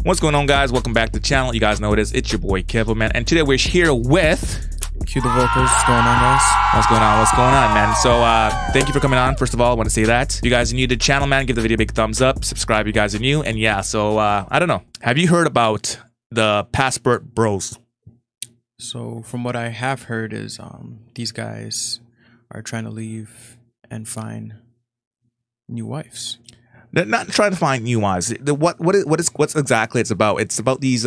What's going on, guys? Welcome back to the channel. You guys know it is. It's your boy Kevo, man. And today we're here with Cue the vocals. What's going on, guys? What's going on? What's going on, man? So thank you for coming on. First of all, I want to say that if you guys are new to the channel, man, give the video a big thumbs up. Subscribe if you guys are new. And yeah, so I don't know. Have you heard about the Passport Bros? So from what I have heard is these guys are trying to leave and find new wives. They're not trying to find new wives. What's exactly it's about? It's about these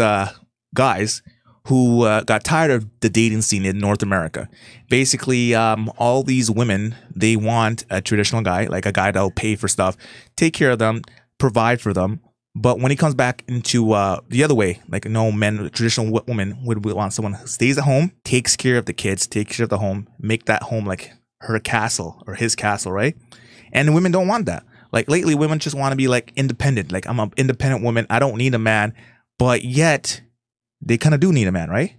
guys who got tired of the dating scene in North America. Basically, all these women, they want a traditional guy, like a guy that'll pay for stuff, take care of them, provide for them. But when he comes back into the other way, like no men, traditional woman would want someone who stays at home, takes care of the kids, takes care of the home, make that home like her castle or his castle, right? And the women don't want that. Like lately, women just want to be like independent. Like I'm an independent woman. I don't need a man. But yet, they kind of do need a man, right?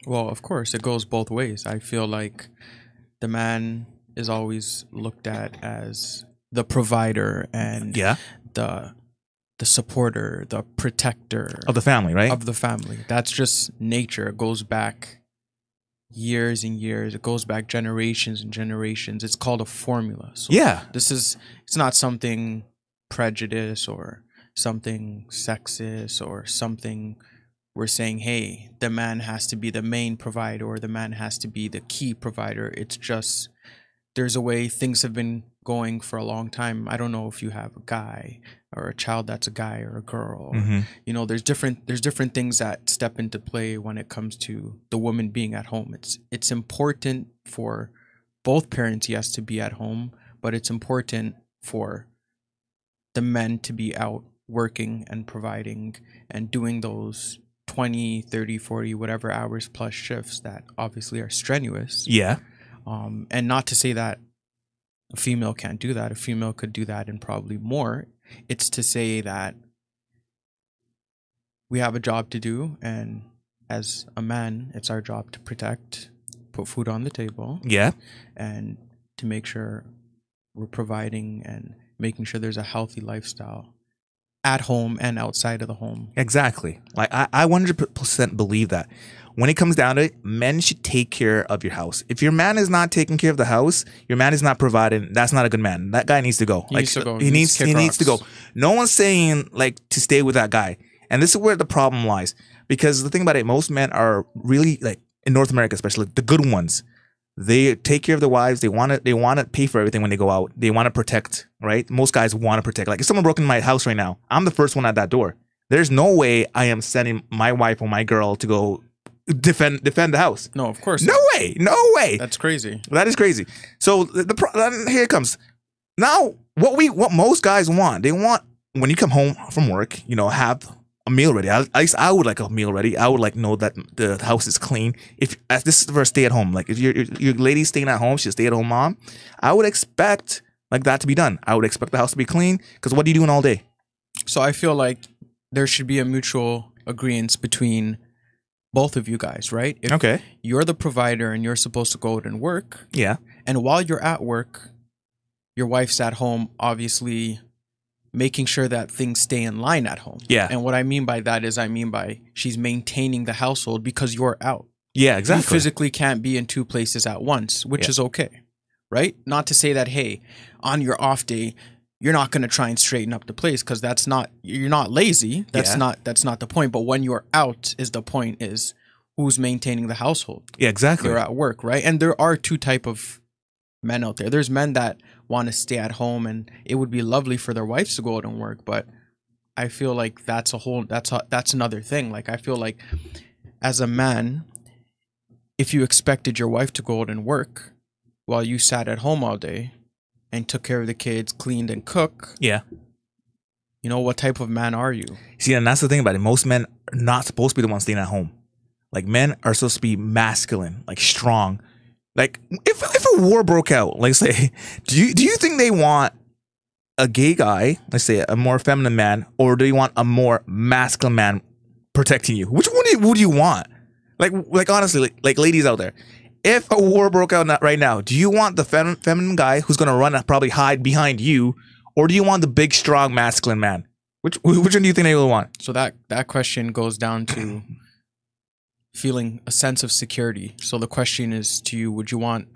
Well, of course, it goes both ways. I feel like the man is always looked at as the provider and the supporter, the protector of the family, right? Of the family. That's just nature. It goes back years and years. It goes back generations and generations. It's called a formula. So yeah. It's not something prejudice or something sexist or something we're saying, hey, the man has to be the main provider or the man has to be the key provider. It's just there's a way things have been going for a long time. I don't know if you have a guy or a child that's a guy or a girl. Or, you know, there's different things that step into play when it comes to the woman being at home. It's important for both parents, yes, to be at home, but it's important for the men to be out working and providing and doing those 20, 30, 40, whatever hours plus shifts that obviously are strenuous. Yeah. And not to say that a female can't do that. A female could do that and probably more. It's to say that we have a job to do. And as a man, it's our job to protect, put food on the table. Yeah. And to make sure we're providing and making sure there's a healthy lifestyle at home and outside of the home. Exactly. Like I 100% believe that. When it comes down to it, men should take care of your house. If your man is not taking care of the house, your man is not providing, that's not a good man. That guy needs to go. He needs to go. He needs to go. No one's saying like to stay with that guy. And this is where the problem lies. Because the thing about it, most men are really like in North America, especially the good ones. They take care of their wives. They want to pay for everything when they go out. They want to protect, right? Most guys want to protect. Like if someone broke into my house right now, I'm the first one at that door. There's no way I am sending my wife or my girl to go defend the house. No, of course. No way. No way. That's crazy. That is crazy. So here it comes. Now, what most guys want, they want when you come home from work, you know, have a meal ready. At least I would like a meal ready. I would like know that the house is clean. As this is for a stay at home, like if your lady's staying at home, she's a stay at home mom. I would expect like that to be done. I would expect the house to be clean because what are you doing all day? So I feel like there should be a mutual agreement between both of you guys, right? If you're the provider and you're supposed to go out and work. Yeah. And while you're at work, your wife's at home, obviously making sure that things stay in line at home. Yeah. And what I mean by that is she's maintaining the household because you're out. Yeah, exactly. You physically can't be in two places at once, which is okay, right? Not to say that, hey, on your off day, you're not going to try and straighten up the place because you're not lazy. That's not the point. But when you're out is the point is who's maintaining the household. Yeah, exactly. You're at work, right? And there are two type of men out there. There's men that want to stay at home and it would be lovely for their wives to go out and work. But I feel like that's another thing. Like I feel like as a man, if you expected your wife to go out and work while you sat at home all day, and took care of the kids, cleaned and cooked. Yeah. You know, what type of man are you? See, and that's the thing about it. Most men are not supposed to be the ones staying at home. Like men are supposed to be masculine, like strong. Like if a war broke out, like say, do you think they want a gay guy, let's say a more feminine man, or do you want a more masculine man protecting you? Which one would you want? Like honestly, like ladies out there. If a war broke out right now, do you want the feminine guy who's going to run and probably hide behind you, or do you want the big, strong, masculine man? Which one do you think they will want? So that question goes down to feeling a sense of security. So the question is to you, would you want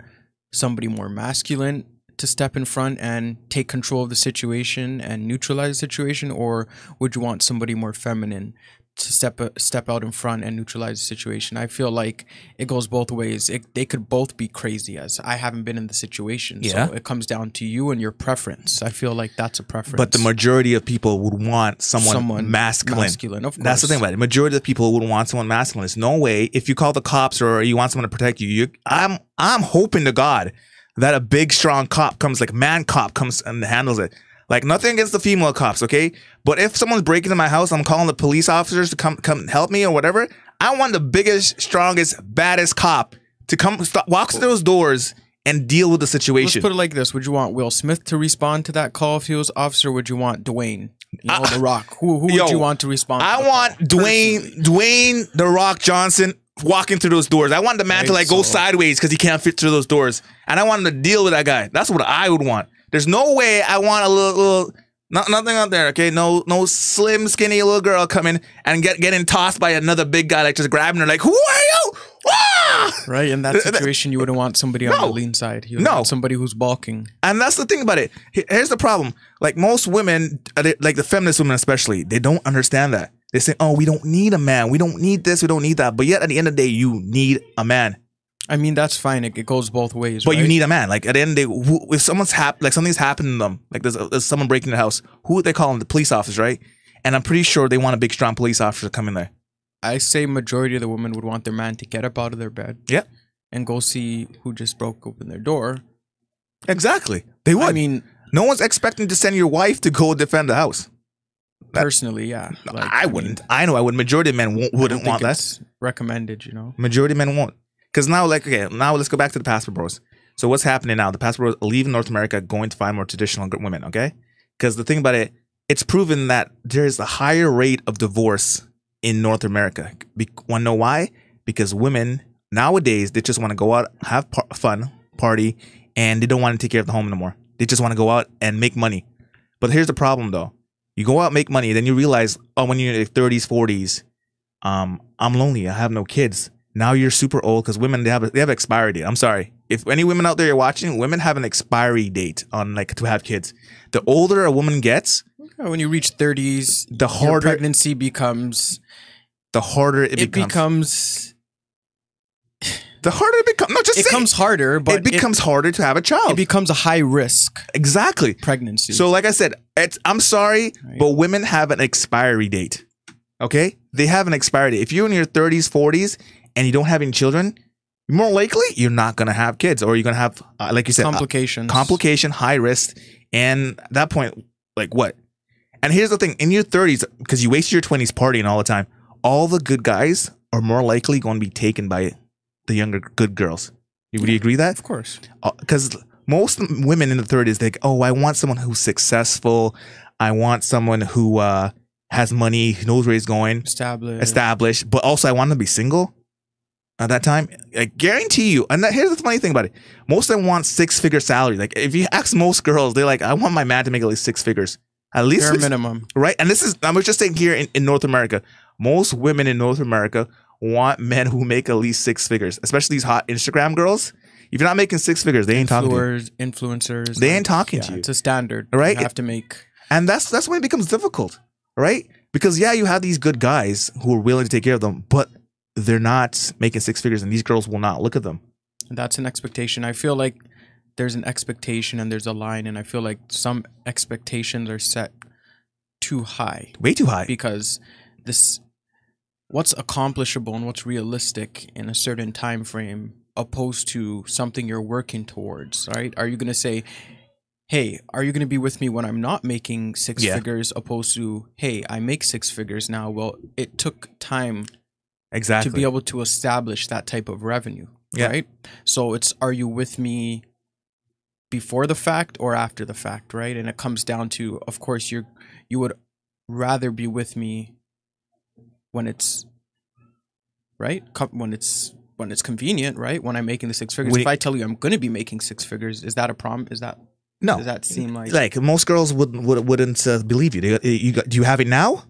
somebody more masculine to step in front and take control of the situation and neutralize the situation, or would you want somebody more feminine to step out in front and neutralize the situation? I feel like it goes both ways. They could both be crazy, as I haven't been in the situation. Yeah. So it comes down to you and your preference. I feel like that's a preference. But the majority of people would want someone masculine. Of course. That's the thing about it. The majority of people would want someone masculine. There's no way if you call the cops or you want someone to protect you. I'm hoping to God that a big strong cop comes, like man cop comes and handles it. Like, nothing against the female cops, okay? But if someone's breaking into my house, I'm calling the police officers to come help me or whatever. I want the biggest, strongest, baddest cop to come walk through those doors and deal with the situation. Let's put it like this: would you want Will Smith to respond to that call if he was officer? Or would you want Dwayne, The Rock? Who would you want to respond? I want Dwayne The Rock Johnson walking through those doors. I want the man to like go sideways because he can't fit through those doors, and I want him to deal with that guy. That's what I would want. There's no way I want a little nothing out there, okay? No slim, skinny little girl coming and getting tossed by another big guy, like just grabbing her, like, who are you? Ah! Right, in that situation, you wouldn't want somebody on the lean side. You would want somebody who's bulking. And that's the thing about it. Here's the problem. Like most women, like the feminist women especially, they don't understand that. They say, oh, we don't need a man. We don't need this. We don't need that. But yet at the end of the day, you need a man. I mean, that's fine. It goes both ways. But you need a man. Like at the end of the day, if someone's something's happened to them, like there's someone breaking the house, who would they call them? The police officer, right? And I'm pretty sure they want a big, strong police officer to come in there. I say majority of the women would want their man to get up out of their bed. Yeah. And go see who just broke open their door. Exactly. They would. I mean, no one's expecting to send your wife to go defend the house. Personally, yeah. Like, I wouldn't. I know I would. Majority of men wouldn't want that. Recommended, you know. Majority of men won't. Because now, like, okay, now let's go back to the Passport Bros. So what's happening now? The Passport Bros leaving North America, going to find more traditional women, okay? Because the thing about it, it's proven that there's a higher rate of divorce in North America. Want to know why? Because women nowadays, they just want to go out, have fun, party, and they don't want to take care of the home no more. They just want to go out and make money. But here's the problem, though. You go out, make money, then you realize, oh, when you're in your 30s, 40s, I'm lonely. I have no kids. Now you're super old because women, they have expiry date. I'm sorry. If any women out there you're watching, women have an expiry date on like to have kids. The older a woman gets, when you reach 30s, the harder pregnancy becomes. The harder it becomes. The harder it becomes. No, just it becomes harder, but it becomes harder to have a child. It becomes a high risk. Exactly. Pregnancy. So, like I said, I'm sorry, but women have an expiry date. Okay, they have an expiry date. If you're in your 30s, 40s, and you don't have any children, more likely you're not gonna have kids, or you're gonna have, like you said, complication, high risk, and at that point, like what? And here's the thing: in your 30s, because you wasted your 20s partying all the time, all the good guys are more likely going to be taken by the younger good girls. Would you agree that? Of course. Because most women in the 30s, they go, oh, I want someone who's successful. I want someone who has money, who knows where he's going, established. But also, I want to be single. At that time, I guarantee you. And here's the funny thing about it: most of them want 6-figure salary. Like if you ask most girls, they're like, "I want my man to make at least 6 figures, at least bare minimum." Right? And this is, I was just saying here in North America, most women in North America want men who make at least 6 figures, especially these hot Instagram girls. If you're not making 6 figures, they ain't talking to you. Influencers, they ain't talking to you. It's a standard, right? You have to make, and that's when it becomes difficult, right? Because yeah, you have these good guys who are willing to take care of them, but they're not making 6 figures, and these girls will not look at them. That's an expectation. I feel like there's an expectation and there's a line, and I feel like some expectations are set too high. Way too high. Because what's accomplishable and what's realistic in a certain time frame opposed to something you're working towards, right? Are you going to say, hey, are you going to be with me when I'm not making 6 figures, opposed to, hey, I make 6 figures now? Well, it took time to be able to establish that type of revenue, right? So it's, are you with me before the fact or after the fact, right? And it comes down to, of course, you would rather be with me when it's right, when it's convenient, right? When I'm making the 6 figures. If I tell you I'm going to be making 6 figures, is that a problem? Is that No. Does that seem like Like most girls wouldn't believe you. Do you have it now?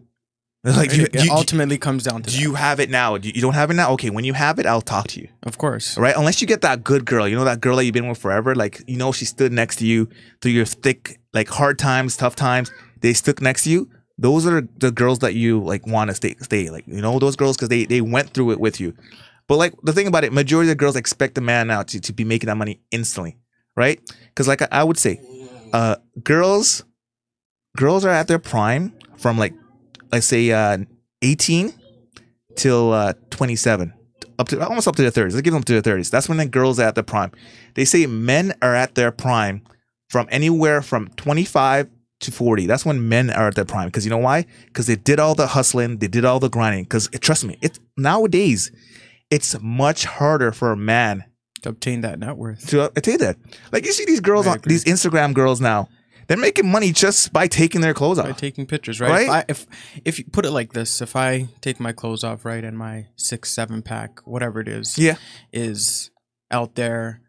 Like it ultimately comes down to do that. you have it now? You don't have it now? Okay, when you have it, I'll talk to you. Of course. Right? Unless you get that good girl, you know, that girl that you've been with forever, like, you know, she stood next to you through your thick, like, hard times, tough times. They stuck next to you. Those are the girls that you like want to stay. Like, you know, those girls, because they went through it with you. But like the thing about it, majority of the girls expect the man now to be making that money instantly, right? Because like I would say, girls are at their prime from like, let's say 18 till 27, almost up to their 30s. Let's give them to their 30s. That's when the girls are at their prime. They say men are at their prime from anywhere from 25 to 40. That's when men are at their prime. Because you know why? Because they did all the hustling, they did all the grinding. Because trust me, it's nowadays it's much harder for a man to obtain that net worth. To attain that. Like you see these girls on these Instagram girls now. They're making money just by taking their clothes off. By taking pictures, right? If you put it like this, if I take my clothes off, right, and my 6-7 pack, whatever it is, is out there,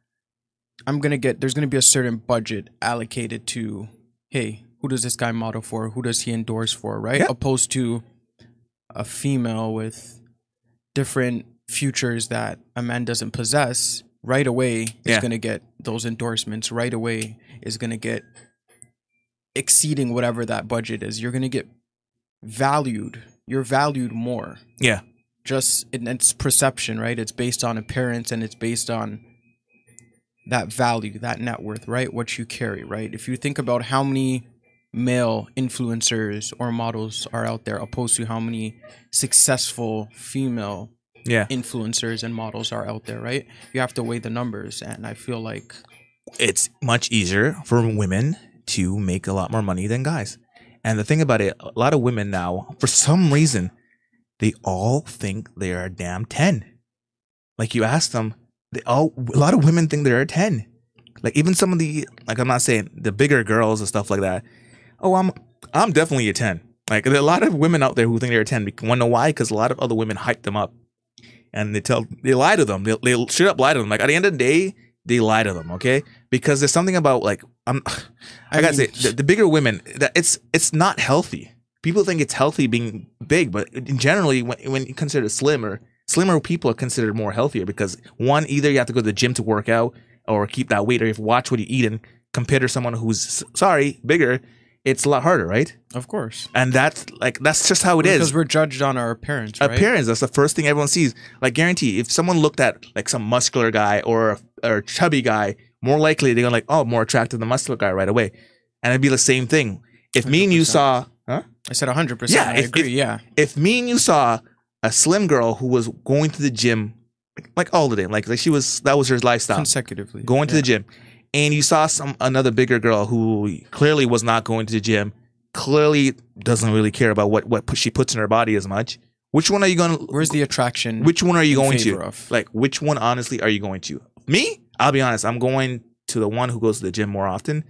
there's gonna be a certain budget allocated to, hey, who does this guy model for? Who does he endorse for, right? Yeah. Opposed to a female with different futures that a man doesn't possess, right away is gonna get those endorsements, right away is gonna get exceeding whatever that budget is. You're going to get valued. You're valued more. Yeah. Just it's perception, right? It's based on appearance and it's based on that value, that net worth, right? What you carry, right? If you think about how many male influencers or models are out there opposed to how many successful female influencers and models are out there, right? You have to weigh the numbers. And I feel like it's much easier for women to make a lot more money than guys. And the thing about it, a lot of women now, for some reason, they all think they are a damn 10. Like you ask them, a lot of women think they're a 10. Like even some of the, like I'm not saying the bigger girls and stuff like that. Oh, I'm definitely a 10. Like there are a lot of women out there who think they're a 10. Want to know why? Because a lot of other women hype them up. And they lie to them. They straight up lie to them. Like at the end of the day, they lie to them, okay? Because there's something about like I gotta say the bigger women that it's not healthy. People think it's healthy being big, but generally when you consider slimmer people are considered more healthier because one, either you have to go to the gym to work out or keep that weight, or you have to watch what you eat and compare to someone who's bigger. It's a lot harder, right? Of course. And that's just how it is. Because we're judged on our appearance, right? Appearance, that's the first thing everyone sees. Like guarantee, if someone looked at like some muscular guy or a chubby guy, more likely they're gonna like, oh, more attractive than the muscular guy right away. And it'd be the same thing. If 100%. Me and you saw I said 100%. Yeah, I agree. If me and you saw a slim girl who was going to the gym like all the day, like that was her lifestyle. Consecutively. Going to the gym. And you saw another bigger girl who clearly was not going to the gym, clearly doesn't really care about what she puts in her body as much. Which one are you going to... Where's the attraction? Which one are you going to? Of? Like, which one, honestly, are you going to? Me? I'll be honest. I'm going to the one who goes to the gym more often.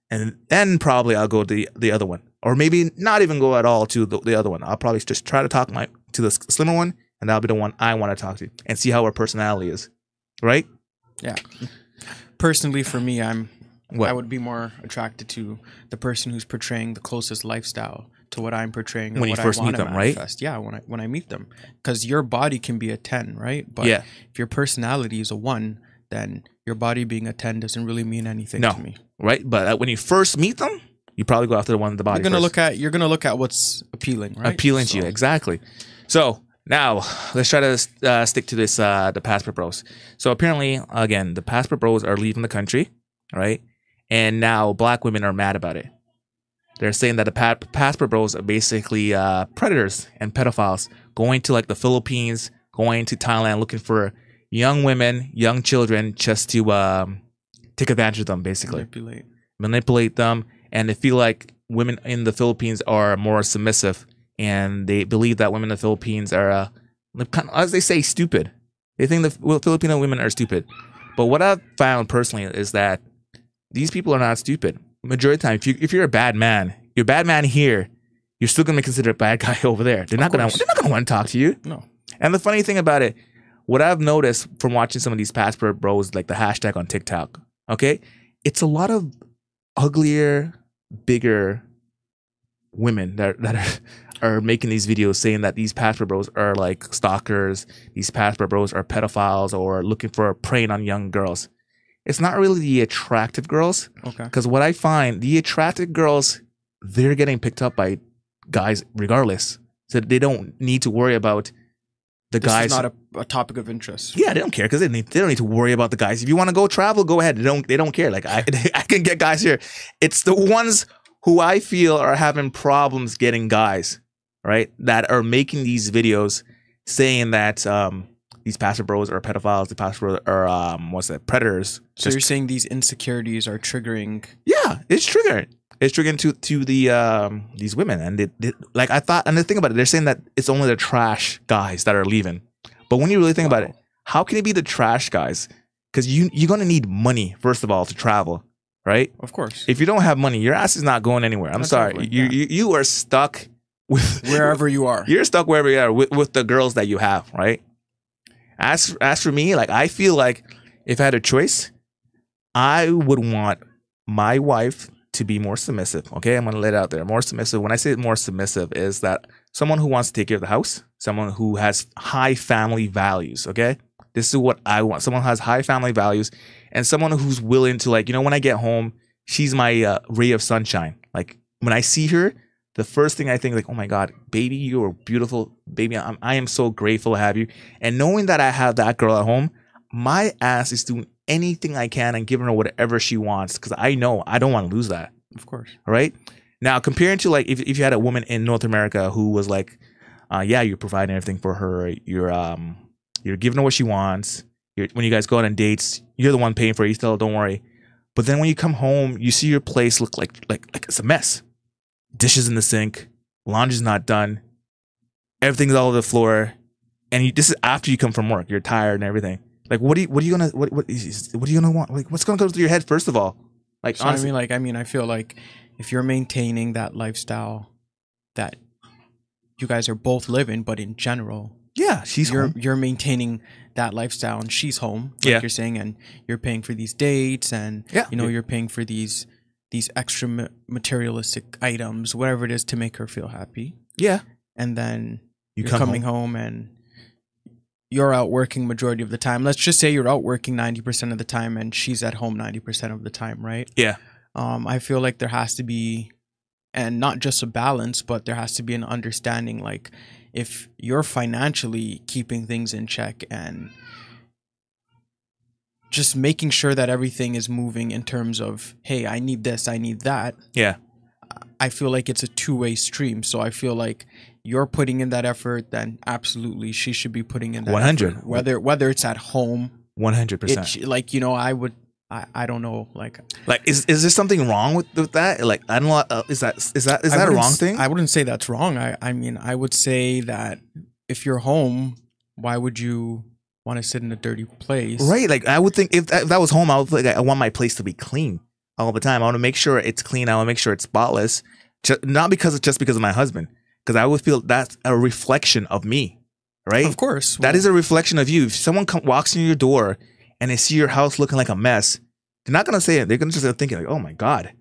And then probably I'll go to the other one. Or maybe not even go at all to the other one. I'll probably just try to talk to the slimmer one. And that'll be the one I want to talk to. And see how her personality is. Right? Yeah. Personally, for me, I would be more attracted to the person who's portraying the closest lifestyle to what I'm portraying. When you first meet them, right? Yeah, when I meet them, because your body can be a 10, right? But if your personality is a 1, then your body being a 10 doesn't really mean anything to me, right? But when you first meet them, you probably go after the one in the body. You're gonna look at what's appealing, right? Appealing to you, exactly. So. Now, let's try to stick to this, the Passport Bros. So apparently, again, the Passport Bros are leaving the country, right? And now black women are mad about it. They're saying that the Passport Bros are basically predators and pedophiles going to like the Philippines, going to Thailand, looking for young women, young children just to take advantage of them, basically. Manipulate them. And they feel like women in the Philippines are more submissive. And they believe that women in the Philippines are, as they say, stupid. They think the Filipino women are stupid. But what I've found personally is that these people are not stupid. Majority of the time, if you're a bad man, you're a bad man here, you're still going to consider a bad guy over there. They're not going to want to talk to you. No. And the funny thing about it, what I've noticed from watching some of these Passport Bros, like the hashtag on TikTok, okay, it's a lot of uglier, bigger women that are making these videos saying that these passport bros are like stalkers, these passport bros are pedophiles or looking for preying on young girls. It's not really the attractive girls. Okay. Because what I find, the attractive girls, they're getting picked up by guys regardless. So they don't need to worry about the This guys. is not a topic of interest. Yeah, they don't care because they don't need to worry about the guys. If you want to go travel, go ahead. They don't care. Like I can get guys here. It's the ones who I feel are having problems getting guys, right? That are making these videos saying that these passport bros are pedophiles, the passport bros are predators. So you're saying these insecurities are triggering? Yeah, it's triggering. It's triggering to the these women, and they like I thought. And the thing about it, they're saying that it's only the trash guys that are leaving. But when you really think about it, how can it be the trash guys? Because you're gonna need money first of all to travel, right? Of course. If you don't have money, your ass is not going anywhere. I'm sorry, Exactly, you are stuck with wherever you are. You're stuck wherever you are with the girls that you have, right? As for me, like I feel like if I had a choice, I would want my wife to be more submissive. Okay, I'm gonna lay it out there. More submissive. When I say more submissive, is that someone who wants to take care of the house, someone who has high family values. Okay, this is what I want. Someone who has high family values, and someone who's willing to, like, you know, when I get home, she's my ray of sunshine. Like when I see her, the first thing I think, like, oh my God, baby, you are beautiful, baby. I am so grateful to have you. And knowing that I have that girl at home, my ass is doing anything I can and giving her whatever she wants because I know I don't want to lose that. Of course. All right. Now, comparing to like if you had a woman in North America who was like, yeah, you're providing everything for her. You're giving her what she wants. When you guys go out on dates, you're the one paying for it. You tell her, don't worry. But then when you come home, you see your place look like it's a mess. Dishes in the sink, laundry's not done, everything's all over the floor, and this is after you come from work. You're tired and everything. Like, what are you gonna want? Like, what's gonna go through your head first of all? Like, So honestly, I feel like if you're maintaining that lifestyle that you guys are both living, but in general, yeah, you're maintaining that lifestyle, and she's home, like you're saying, and you're paying for these dates, and you're paying for these extra materialistic items, whatever it is, to make her feel happy. Yeah. And then you're coming home and you're out working majority of the time. Let's just say you're out working 90% of the time and she's at home 90% of the time, right? Yeah. I feel like there has to be, and not just a balance, but there has to be an understanding. Like, if you're financially keeping things in check and just making sure that everything is moving in terms of, hey, I need this, I need that. Yeah. I feel like it's a two-way stream. So I feel like you're putting in that effort, then absolutely she should be putting in that 100. effort. Whether it's at home. 100%. Like, you know, I don't know, like is there something wrong with that? Like, I don't know, is that a wrong thing? I wouldn't say that's wrong. I mean, I would say that if you're home, why would you want to sit in a dirty place? Right. Like, I would think if that was home, I would think I want my place to be clean all the time. I want to make sure it's clean. I want to make sure it's spotless. Not because of my husband, because I would feel that's a reflection of me, right? Of course. That is a reflection of you. If someone walks in your door and they see your house looking like a mess, they're not gonna say it. They're gonna just start thinking like, "Oh my God,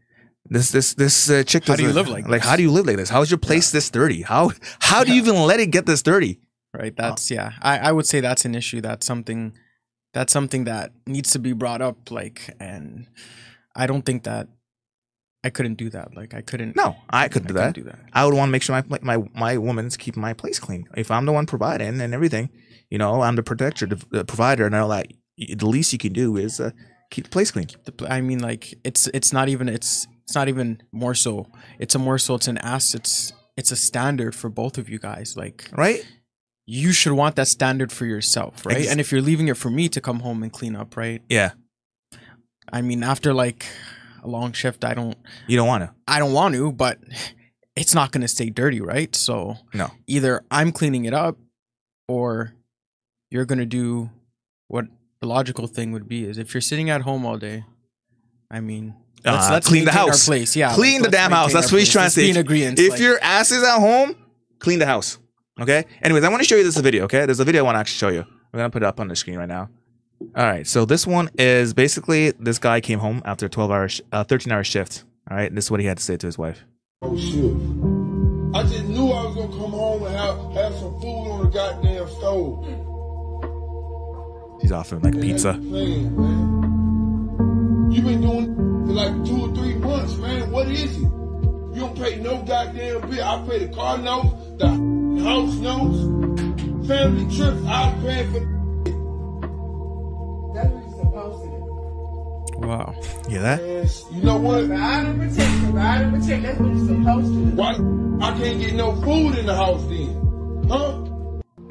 this chick." How do you live like this? Like, how do you live like this? How is your place this dirty? How do you even let it get this dirty? Right. That's I would say that's an issue. That's something that needs to be brought up. Like, and I don't think that I couldn't do that. Like, I couldn't. No, I couldn't do that. I would want to make sure my woman's keeping my place clean. If I'm the one providing and everything, you know, I'm the protector, the provider, and all that. The least you can do is keep the place clean. I mean, like, it's not even more so. It's an asset. It's a standard for both of you guys. Like, right. You should want that standard for yourself, right? And if you're leaving it for me to come home and clean up, right? Yeah. I mean, after like a long shift, You don't want to. I don't want to, but it's not going to stay dirty, right? So no. Either I'm cleaning it up, or you're going to do what the logical thing would be is if you're sitting at home all day. I mean, let's clean the house. Our place. Yeah, clean the damn house. That's what he's trying to say. If your ass is at home, clean the house. Okay. Anyways, I want to show you this video. Okay, there's a video I want to actually show you. I'm gonna put it up on the screen right now. All right. So this one is basically this guy came home after a 13-hour shift. All right, this is what he had to say to his wife. Oh shit. I just knew I was gonna come home and have some food on the goddamn stove. He's offering like pizza. Playing, man. You been doing it for like 2 or 3 months, man. What is it? You don't pay no goddamn bill. I pay the car notes, the house notes, family trips. I pay for. That's what you're supposed to do. Wow. Yeah, that. Yes. You know what? Provide and protect. Provide and protect. That's what you're supposed to do. Why I can't get no food in the house then? Huh?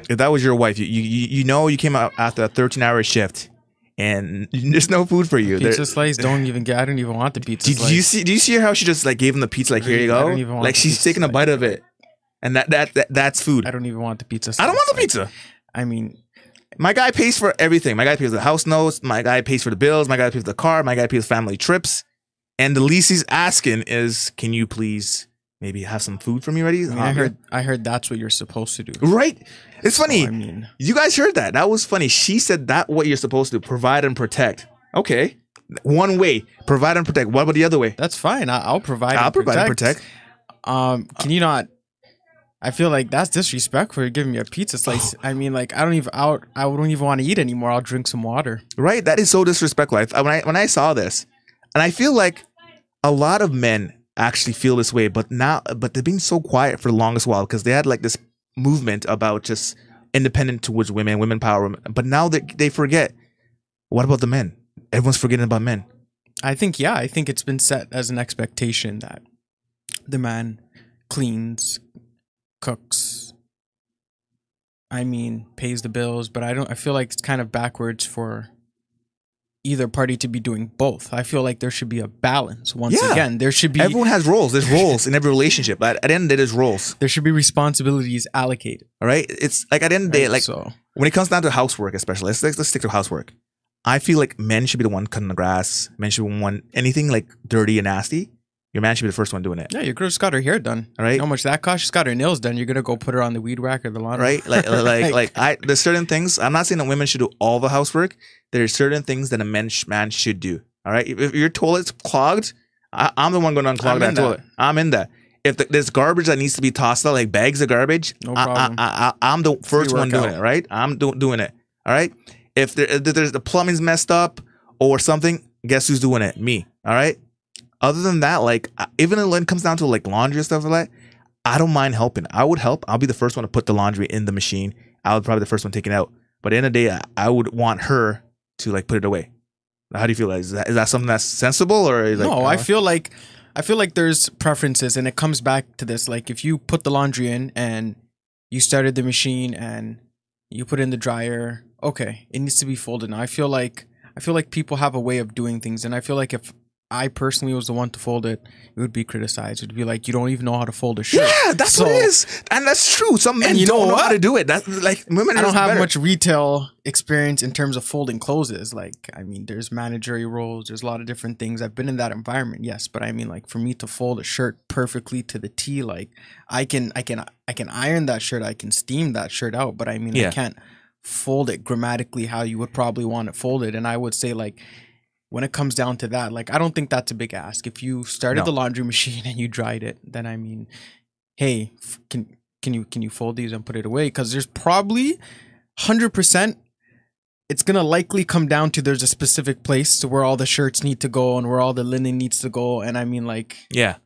If that was your wife, you know you came out after a 13-hour shift, and there's no food for you. Pizza slice. Don't even get. I don't even want the pizza slice. Do you see how she just like gave him the pizza? Like, here you I go. don't even want Like the she's pizza taking a slice. bite of it, and that's food. I don't even want the pizza slice. I don't want the pizza. I mean, My guy pays for everything. My guy pays the house notes. My guy pays for the bills. My guy pays for the car. My guy pays for family trips. And the least he's asking is, can you please maybe have some food for me ready? I heard that's what you're supposed to do. Right? It's funny. So, I mean, You guys heard that. That was funny. She said that what you're supposed to do, provide and protect. Okay. One way, provide and protect. What about the other way? that's fine. I'll provide. I'll and provide and protect. Can you not? I feel like that's disrespectful. You're giving me a pizza slice. I mean, like I don't even want to eat anymore. I'll drink some water. Right? That is so disrespectful. When I saw this, and I feel like a lot of men actually feel this way, but they're being so quiet for the longest while because they had like this movement about just independent towards women, women power, but now they forget. What about the men? Everyone's forgetting about men. I think it's been set as an expectation that the man cleans, cooks, I mean, pays the bills, but I feel like it's kind of backwards for either party to be doing both. I feel like there should be a balance. Once again, there should be Everyone has roles. There's roles in every relationship. At the end of the day, there's roles. there should be responsibilities allocated. All right. It's like at the end of the day, Right? like So when it comes down to housework, especially, let's stick to housework. I feel like men should be the one cutting the grass. Men should be the one anything like dirty and nasty. Your man should be the first one doing it. yeah, your girl's got her hair done. All right. You know how much that costs? She's got her nails done. You're gonna go put her on the weed whacker, the lawn. Right? There's certain things. I'm not saying that women should do all the housework. There's certain things that a man should do. All right. If your toilet's clogged, I'm the one going to unclog I'm that in that. toilet. I'm in that. If there's garbage that needs to be tossed out, like bags of garbage, No problem. I'm the first one doing workout. it. Right? I'm doing it. All right. If there's the plumbing's messed up or something, guess who's doing it? Me. All right. Other than that, like even when it comes down to like laundry and stuff like that, I don't mind helping. I would help. I'll be the first one to put the laundry in the machine. I would probably be the first one taking it out. But at the end of the day, I would want her to like put it away. How do you feel? Is that something that's sensible or is like, No, I feel like there's preferences, and it comes back to this. Like if you put the laundry in and you started the machine and you put it in the dryer, okay, it needs to be folded. Now I feel like people have a way of doing things, and I feel like if I personally was the one to fold it, it would be criticized. It would be like, you don't even know how to fold a shirt. Yeah, that's what it is, and that's true. Some men you don't know know how what? to do it. That's like women. I don't have better. much retail experience in terms of folding clothes. Like, I mean, there's managerial roles. There's a lot of different things. I've been in that environment, yes. But I mean, like, for me to fold a shirt perfectly to the T, like, I can iron that shirt. I can steam that shirt out. But I mean, Yeah. I can't fold it grammatically how you would probably want it folded. And I would say, like, when it comes down to that, like, I don't think that's a big ask. If you started No. the laundry machine and you dried it, then I mean, hey, can you fold these and put it away? Because there's probably 100%. It's gonna likely come down to there's a specific place to where all the shirts need to go and where all the linen needs to go. And I mean, like, Yeah,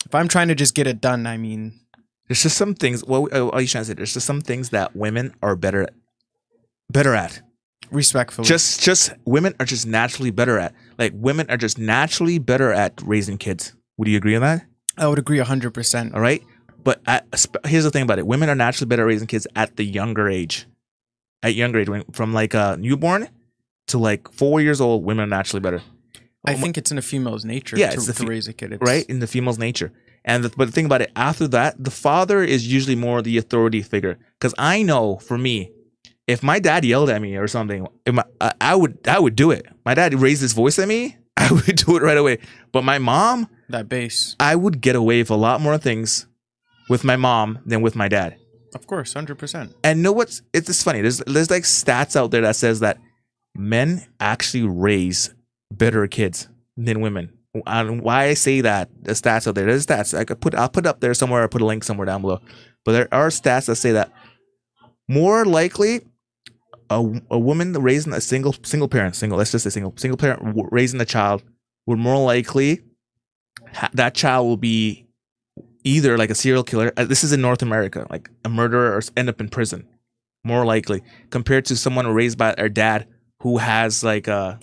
if I'm trying to just get it done, I mean, there's just some things. What are you trying to say? There's just some things that women are better at. respectfully. Just women are just naturally better at. Like women are just naturally better at raising kids. Would you agree on that? I would agree 100%. All right. But here's the thing about it: women are naturally better at raising kids at the younger age. At younger age, from like newborn to like 4 years old, women are naturally better. I think it's in a female's nature Yeah, it's to raise a kid. It's, Right, in the female's nature. But the thing about it, after that, the father is usually more the authority figure. Because I know, for me, if my dad yelled at me or something, I would do it. My dad raised his voice at me, I would do it right away. But my mom, that base. I would get away with a lot more things with my mom than with my dad. Of course, 100%. And know what's it's just funny. There's like stats out there that says that men actually raise better kids than women. why I say that the stats out there. There's stats I'll put up there somewhere. Or put a link somewhere down below. But there are stats that say that more likely a woman raising a single parent, let's just say single parent raising a child would more likely that child will be either like a serial killer. This is in North America, like a murderer, or end up in prison. More likely compared to someone raised by their dad who has like a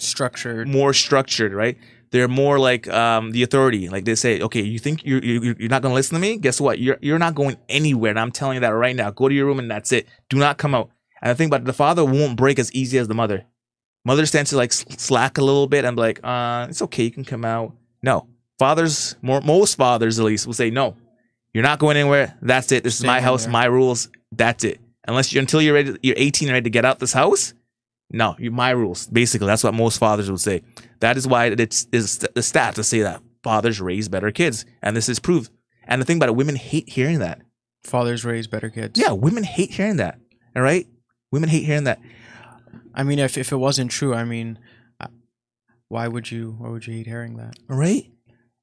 more structured, right? They're more like the authority. Like they say, okay, you think you're not gonna listen to me? Guess what? You're not going anywhere. And I'm telling you that right now. Go to your room and that's it. Do not come out. And the thing about it, the father won't break as easy as the mother. Mother tends to like slack a little bit and be like, it's okay, you can come out. No, most fathers at least will say, no, you're not going anywhere. That's it. This is my house, my rules. That's it. Until you're ready, you're 18 and ready to get out this house. No, my rules. Basically, that's what most fathers would say. That is why it's the stats to say that fathers raise better kids, and this is proof. And the thing about it, women hate hearing that. Fathers raise better kids. Yeah, women hate hearing that. All right, women hate hearing that. I mean, if it wasn't true, I mean, why would you hate hearing that? Right.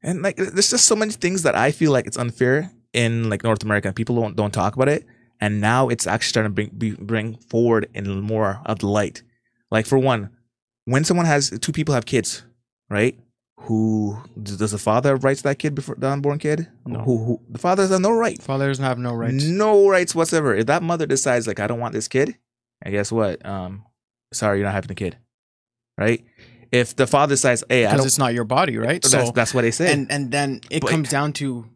And like, there's just so many things that I feel like it's unfair in like North America. People don't talk about it, and now it's actually starting to bring forward in more of the light. Like for one, when someone has two people have kids, right? Who does the father have rights to that kid before the unborn kid? No. Who the father has no right. Fathers have no rights. No rights whatsoever. If that mother decides like I don't want this kid, and guess what? Sorry, you're not having a kid, right? If the father decides, hey, I don't, it's not your body, right? That's what they say. And then it comes down to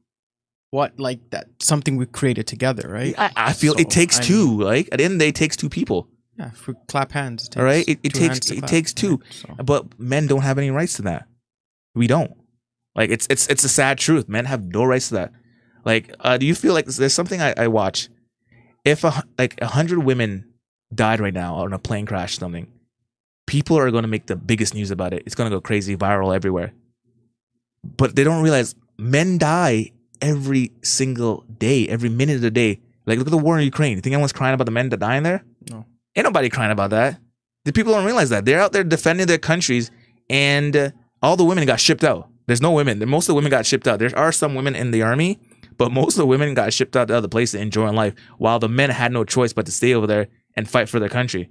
what, like that something we created together, right? I feel it takes two. Like at the end of the day, it takes two people. Yeah, if we clap hands, all right. It takes two. Right? So. But men don't have any rights to that. We don't. Like it's a sad truth. Men have no rights to that. Like, do you feel like there's something I watch? If 100 women died right now on a plane crash or something, people are going to make the biggest news about it. It's going to go crazy, viral everywhere. But they don't realize men die every single day, every minute of the day. Like, look at the war in Ukraine. You think anyone's crying about the men that dying there? No. Ain't nobody crying about that. The people don't realize that. They're out there defending their countries, and all the women got shipped out. There's no women. Most of the women got shipped out. There are some women in the army, but most of the women got shipped out to other places enjoying life, while the men had no choice but to stay over there and fight for their country.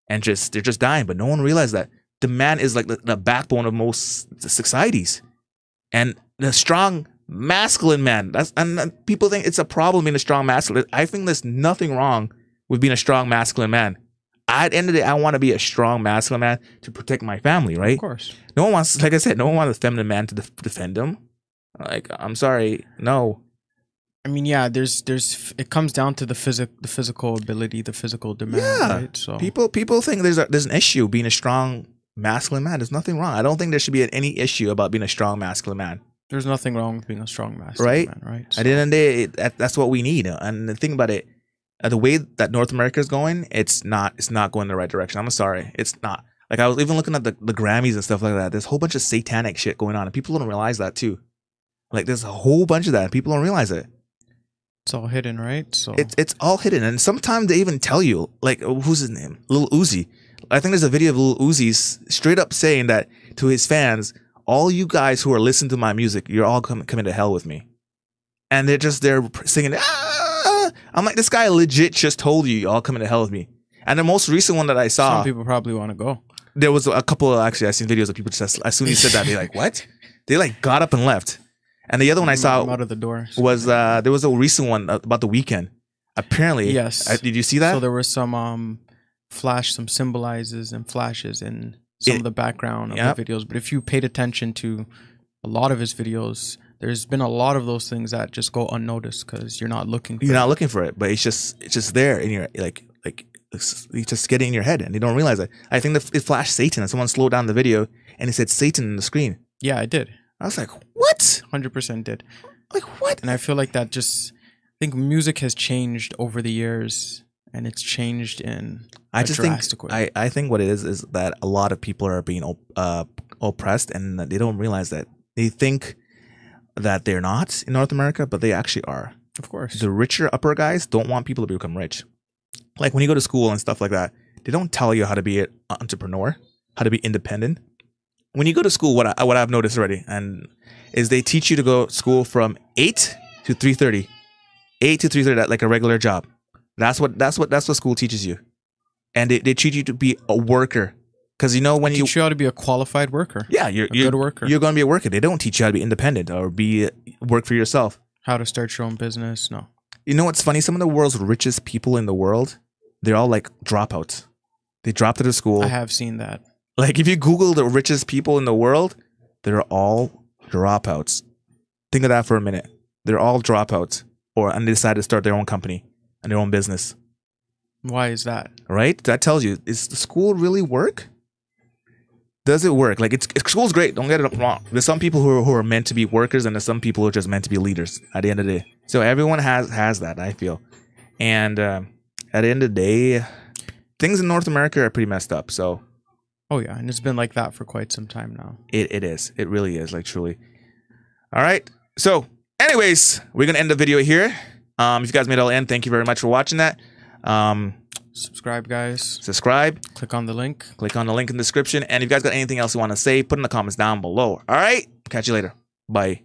And they're just dying, but no one realized that. The man is like the backbone of most societies. And the strong masculine man, and people think it's a problem being a strong masculine. I think there's nothing wrong with being a strong masculine man. At the end of the day, I want to be a strong masculine man to protect my family, right? Of course. No one wants, like I said, no one wants a feminine man to defend them. Like, I'm sorry, no. I mean, yeah, there's it comes down to the physical ability, the physical demand, right? So people think there's an issue being a strong masculine man. There's nothing wrong. I don't think there should be any issue about being a strong masculine man. There's nothing wrong with being a strong masculine man, right? So. At the end of the day, that's what we need. And the thing about it, the way that North America is going, it's not going in the right direction. I'm sorry, it's not. Like, I was even looking at the Grammys and stuff like that. There's a whole bunch of satanic shit going on, and people don't realize that too. Like, there's a whole bunch of that, and people don't realize it. It's all hidden, right? So it's all hidden, and sometimes they even tell you, like, who's his name? Lil Uzi. I think there's a video of Lil Uzi's straight up saying that to his fans, all you guys who are listening to my music, you're all coming to hell with me. And they're singing, ah! I'm like, this guy legit just told you all coming to hell with me. And the most recent one that I saw, some people probably want to go. There was a couple, actually, I seen videos of people just, as soon as he said that, they're like, what? They like got up and left. And the other one I saw out of the door was there was a recent one about the Weeknd. Apparently, yes. Did you see that? So there was some some symbolizes and flashes in some of the background of the videos. But if you paid attention to a lot of his videos, there's been a lot of those things that just go unnoticed because you're not looking for not looking for it, but it's just there in your like you just get it in your head and you don't realize it. I think it flashed Satan and someone slowed down the video and it said Satan on the screen. Yeah, I did. I was like, what? 100% did. Like, what? And I feel like that I think music has changed over the years and it's changed in a drastic way. I think what it is that a lot of people are being oppressed and they don't realize that. They think that they're not in North America, but they actually are. Of course. The richer upper guys don't want people to become rich. Like when you go to school and stuff like that, they don't tell you how to be an entrepreneur, how to be independent. when you go to school, what I've noticed already, and is they teach you to go to school from 8 to 3:30, 8 to 3:30, like a regular job. That's what school teaches you, and they teach you to be a worker, because you know when you Teach you how to be a qualified worker. yeah you're a good worker. You're going to be a worker. They don't teach you how to be independent or work for yourself. How to start your own business. No. You know what's funny? Some of the world's richest people in the world, they're all like dropouts. They dropped out of school. I have seen that. Like if you Google the richest people in the world, they're all dropouts. Think of that for a minute. They're all dropouts, and they decide to start their own company and their own business. Why is that? Right? That tells you, is the school really work? Does it work? Like school's great. Don't get it wrong. There's some people who are meant to be workers, and there's some people who are just meant to be leaders. At the end of the day, so everyone has that. I feel, and at the end of the day, things in North America are pretty messed up. So. Oh yeah, and it's been like that for quite some time now. It is. It really is. Like truly. All right. So, anyways, we're gonna end the video here. If you guys made it all in, thank you very much for watching that. Subscribe, guys. Subscribe. Click on the link. Click on the link in the description. And if you guys got anything else you want to say, put in the comments down below. All right. Catch you later. Bye.